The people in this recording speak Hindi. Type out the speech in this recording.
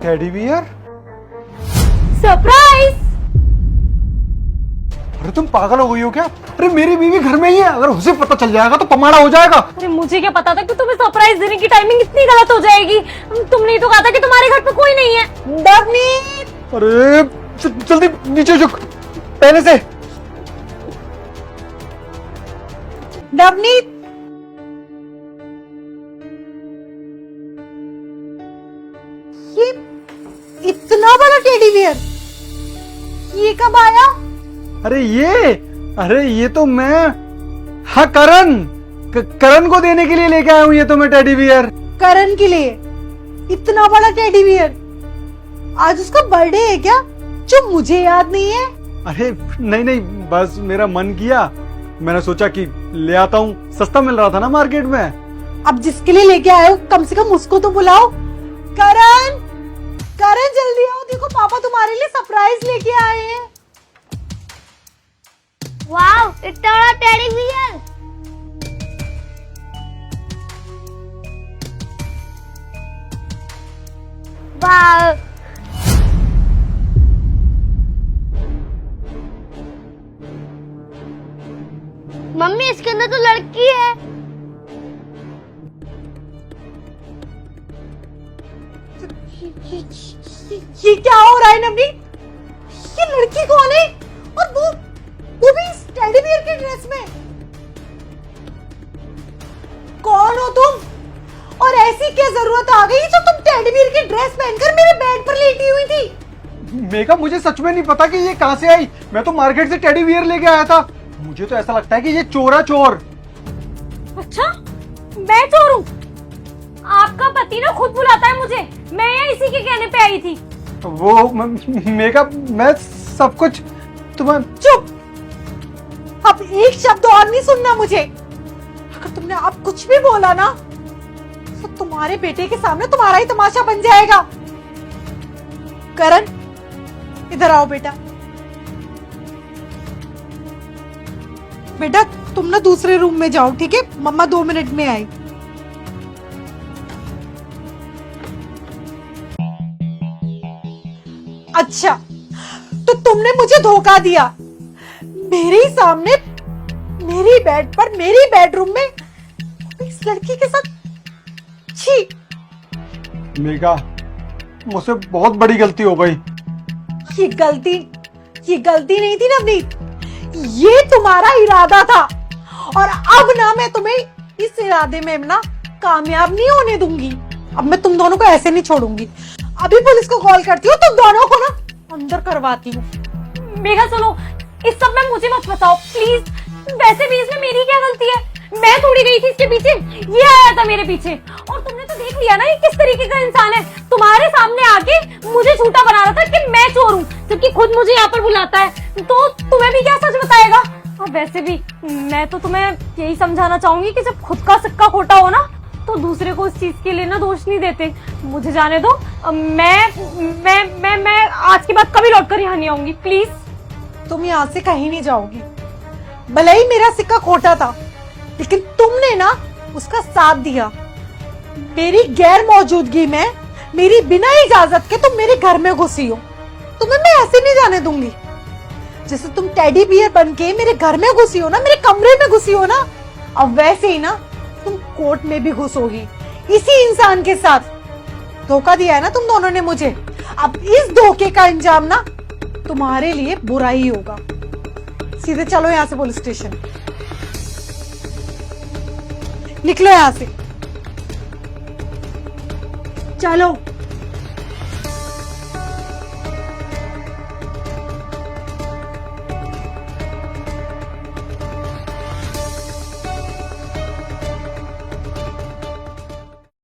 Teddy bear? सरप्राइज। अरे तुम पागल हो गई हो क्या? अरे मेरी बीवी घर में ही है, अगर उसे पता चल जाएगा तो पमाड़ा हो जाएगा। अरे मुझे क्या पता था कि तुम्हें सरप्राइज देने की टाइमिंग इतनी गलत हो जाएगी। तुमने ही तो कहा था कि तुम्हारे घर पे कोई नहीं है। नवनीत, अरे जल्दी नीचे झुक पहले से। नवनीत, ये इतना बड़ा टेडी बियर ये कब आया? अरे ये तो मैं, हाँ करण करण को देने के लिए लेके आया हूँ ये तो मैं टेडी बियर। करण के लिए इतना बड़ा टेडी बियर? आज उसका बर्थडे है क्या जो मुझे याद नहीं है? अरे नहीं बस मेरा मन किया, मैंने सोचा कि ले आता हूँ, सस्ता मिल रहा था ना मार्केट में। अब जिसके लिए लेके आए हो कम से कम उसको तो बुलाओ। करण, करण जल्दी आओ, देखो पापा तुम्हारे लिए सरप्राइज लेके आए हैं। वाओ, इतना बड़ा टेडी बियर। वाओ। मम्मी इसके अंदर तो लड़की है। ये क्या हो रहा है नवनीत? ये लड़की कौन है? और वो भी इस टेडी बियर की ड्रेस में? कौन हो तुम? और ऐसी क्या जरूरत आ गई जो तुम टेडी बियर की ड्रेस पहनकर मेरे बेड पर लेटी हुई थी? मेघा मुझे सच में नहीं पता कि ये कहां से आई, मैं तो मार्केट से टेडी बियर लेके आया था। मुझे तो ऐसा लगता है कि ये चोर है, चोर। अच्छा, मैं चोर हूँ? आपका पति ना खुद बुलाता है मुझे, मैं यहाँ इसी के कहने पे आई थी। वो मेघा मैं सब कुछ तुम्हें। चुप, अब एक शब्द और नहीं सुनना मुझे। अगर तुमने अब कुछ भी बोला ना तो तुम्हारे बेटे के सामने तुम्हारा ही तमाशा बन जाएगा। करण, इधर आओ बेटा। बेटा तुम ना दूसरे रूम में जाओ, ठीक है? मम्मा 2 मिनट में आई। अच्छा, तो तुमने मुझे धोखा दिया। मेरे ही सामने, मेरी बेड पर, मेरी बेडरूम में इस लड़की के साथ। छी! मेघा मुझसे बहुत बड़ी गलती हो गई। ये गलती नहीं थी नवनीत, ये तुम्हारा इरादा था। और अब ना मैं तुम्हें इस इरादे में ना कामयाब नहीं होने दूंगी। अब मैं तुम दोनों को ऐसे नहीं छोड़ूंगी। अभी पुलिस को कॉल करती हूँ, तुम दोनों को ना अंदर करवाती हूँ। मेघा सुनो, इस सब में मुझे मत फंसाओ प्लीज। वैसे भी इसमें मेरी क्या गलती है? मैं थोड़ी गई थी इसके पीछे, ये आया था मेरे पीछे। और तुमने तो देख लिया ना ये किस तरीके का इंसान है। तुम्हारे सामने आके मुझे झूठा बना रहा था कि मैं चोर हूँ, जबकि खुद मुझे यहाँ पर बुलाता है। तो तुम्हें भी क्या सच बताएगा? और वैसे भी मैं तो तुम्हें यही समझाना चाहूंगी कि जब खुद का सिक्का खोटा हो ना तो दूसरे को इस चीज के लिए ना दोष नहीं देते। मुझे जाने दो, मैं आज के बाद कभी लौटकर यहाँ नहीं आऊंगी प्लीज। तुम यहाँ से कहीं नहीं जाओगी। भले ही मेरा सिक्का खोटा था, लेकिन तुमने ना उसका साथ दिया। मेरी गैर मौजूदगी में, मेरी बिना इजाजत के तुम मेरे घर में घुसी हो। तुम्हें मैं ऐसे नहीं जाने दूंगी। जैसे तुम टेडी बियर बनके मेरे घर में घुसी हो ना, मेरे कमरे में घुसी हो ना, अब वैसे ही ना तुम कोर्ट में भी घुसोगी इसी इंसान के साथ। धोखा दिया है ना तुम दोनों ने मुझे। अब इस धोखे का अंजाम ना तुम्हारे लिए बुरा ही होगा। सीधे चलो यहाँ से पुलिस स्टेशन। निकलो यहाँ से, चलो।